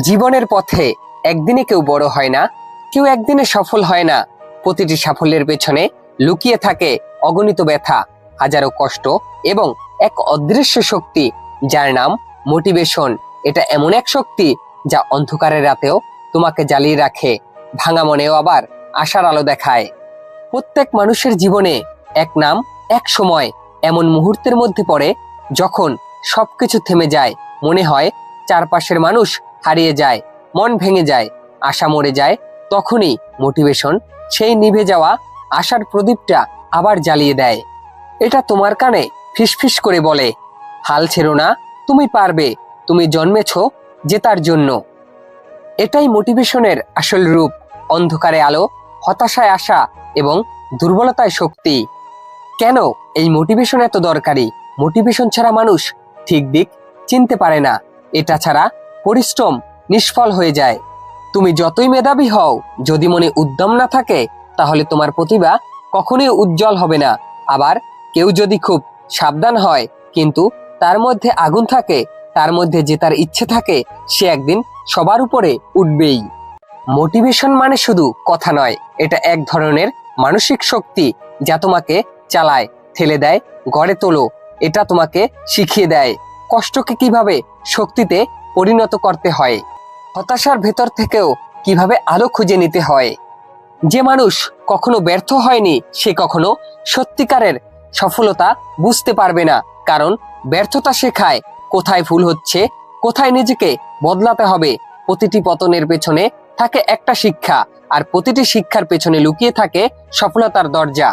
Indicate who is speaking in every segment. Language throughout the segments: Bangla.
Speaker 1: জীবনের পথে একদিনে কেউ বড় হয় না, কেউ একদিনে সফল হয় না। প্রতিটি সাফল্যের পেছনে লুকিয়ে থাকে অগণিত ব্যথা, হাজারো কষ্ট এবং এক অদৃশ্য শক্তি যার নাম মোটিভেশন। এটা এমন এক শক্তি যা অন্ধকারের রাতেও তোমাকে জ্বালিয়ে রাখে, ভাঙা মনেও আবার আশার আলো দেখায়। প্রত্যেক মানুষের জীবনে এক নাম, এক সময় এমন মুহূর্তের মধ্যে পড়ে যখন সবকিছু থেমে যায়, মনে হয় চারপাশের মানুষ হারিয়ে যায়, মন ভেঙে যায়, আশা মরে যায়। তখনই মোটিভেশন সেই নিভে যাওয়া আশার প্রদীপটা আবার জ্বালিয়ে দেয়। এটা তোমার কানে ফিসফিস করে বলে, হাল ছেড়ো না, তুমি পারবে, তুমি জন্মেছো জেতার জন্য। এটাই মোটিভেশনের আসল রূপ, অন্ধকারে আলো, হতাশায় আশা এবং দুর্বলতায় শক্তি। কেন এই মোটিভেশন এত দরকারি? মোটিভেশন ছাড়া মানুষ ঠিক দিক চিনতে পারে না, এটা ছাড়া পরিশ্রম নিষ্ফল হয়ে যায়। তুমি যতই মেধাবী হও, যদি মনে উদ্যম না থাকে তাহলে তোমার প্রতিভা কখনোই উজ্জ্বল হবে না। আবার কেউ যদি খুব সাবধান হয় কিন্তু তার মধ্যে আগুন থাকে, তার মধ্যে জেতার ইচ্ছে থাকে, সে একদিন সবার উপরে উঠবেই। মোটিভেশন মানে শুধু কথা নয়, এটা এক ধরনের মানসিক শক্তি যা তোমাকে চালায়, ঠেলে দেয়, গড়ে তোলো। এটা তোমাকে শিখিয়ে দেয় কষ্টকে কিভাবে শক্তিতে পরিণত করতে হয়, হতাশার ভেতর থেকেও কিভাবে আলো খুঁজে নিতে হয়। যে মানুষ কখনো ব্যর্থ হয়নি সে কখনো সত্যিকারের সফলতা বুঝতে পারবে না, কারণ ব্যর্থতা শেখায় কোথায় ভুল হচ্ছে, কোথায় নিজেকে বদলাতে হবে। প্রতিটি পতনের পেছনে থাকে একটা শিক্ষা, আর প্রতিটি শিক্ষার পেছনে লুকিয়ে থাকে সফলতার দরজা।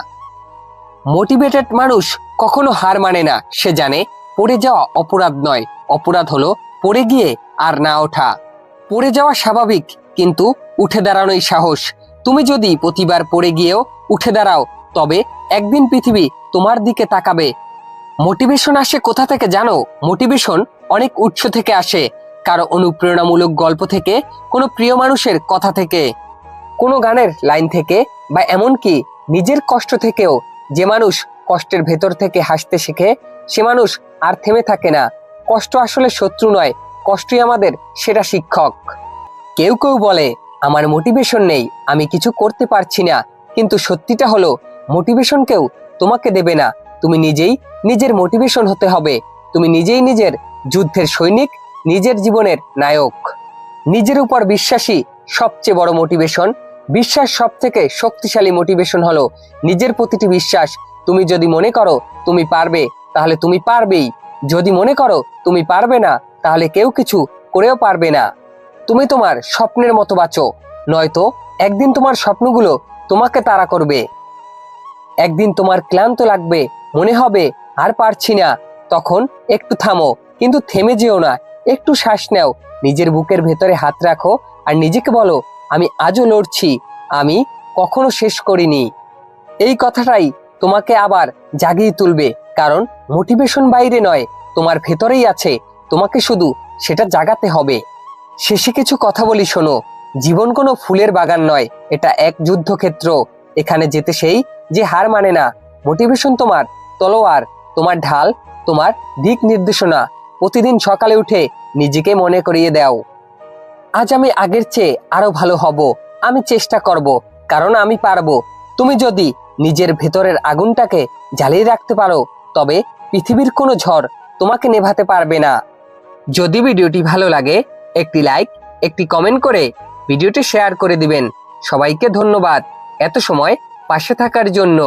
Speaker 1: মোটিভেটেড মানুষ কখনো হার মানে না, সে জানে পড়ে যাওয়া অপরাধ নয়, অপরাধ হলো পড়ে গিয়ে আর না ওঠা। পড়ে যাওয়া স্বাভাবিক, কিন্তু উঠে দাঁড়ানোই সাহস। তুমি যদি প্রতিবার পড়ে গিয়েও উঠে দাঁড়াও, তবে একদিন পৃথিবী তোমার দিকে তাকাবে। মোটিভেশন আসে কোথা থেকে জানো? মোটিভেশন অনেক উৎস থেকে আসে, কারো অনুপ্রেরণামূলক গল্প থেকে, কোনো প্রিয় মানুষের কথা থেকে, কোনো গানের লাইন থেকে, বা এমনকি নিজের কষ্ট থেকেও। যে মানুষ কষ্টের ভেতর থেকে হাসতে শেখে সে মানুষ আর থেমে থাকে না। কষ্ট আসলে শত্রু নয়, কষ্টই আমাদের সেরা শিক্ষক। কেউ কেউ বলে আমার মোটিভেশন নেই, আমি কিছু করতে পারছি না, কিন্তু সত্যিটা হলো মোটিভেশন কেউ তোমাকে দেবে না, তুমি নিজেই নিজের মোটিভেশন হতে হবে। তুমি নিজেই নিজের যুদ্ধের সৈনিক, নিজের জীবনের নায়ক। নিজের উপর বিশ্বাসী সবচেয়ে বড় মোটিভেশন। বিশ্বাস সব থেকে শক্তিশালী মোটিভেশন হলো নিজের প্রতিটি বিশ্বাস। তুমি যদি মনে করো তুমি পারবে, তাহলে তুমি পারবেই। যদি মনে করো তুমি পারবে না, তাহলে কেউ কিছু করেও পারবে না। তুমি তোমার স্বপ্নের মতো বাঁচো, নয়তো একদিন তোমার স্বপ্নগুলো তোমাকে তাড়া করবে। একদিন তোমার ক্লান্ত লাগবে, মনে হবে আর পারছি না, তখন একটু থামো, কিন্তু থেমে যেও না, একটু শ্বাস নাও, নিজের বুকের ভেতরে হাত রাখো আর নিজেকে বলো, আমি আজও লড়ছি, আমি কখনো শেষ করিনি। এই কথাটাই তোমাকে আবার জাগিয়ে তুলবে, কারণ মোটিভেশন বাইরে নয়, তোমার ভেতরেই আছে, তোমাকে শুধু সেটা জাগাতে হবে। শেষে কিছু কথা বলি শোনো, জীবন কোনো ফুলের বাগান নয়, এটা এক যুদ্ধক্ষেত্র। এখানে যেতে সেই যে হার মানে না। মোটিভেশন তোমার তলোয়ার, তোমার ঢাল, তোমার দিক নির্দেশনা। প্রতিদিন সকালে উঠে নিজেকে মনে করিয়ে দাও, আজ আমি আগের চেয়ে আরো ভালো হব, আমি চেষ্টা করব, কারণ আমি পারবো। তুমি যদি নিজের ভেতরের আগুনটাকে জ্বালিয়ে রাখতে পারো, তবে পৃথিবীর কোনো ঝড় তোমাকে নেভাতে পারবে না। যদি ভিডিওটি ভালো লাগে একটি লাইক, একটি কমেন্ট করে ভিডিওটি শেয়ার করে দিবেন। সবাইকে ধন্যবাদ এত সময় পাশে থাকার জন্য।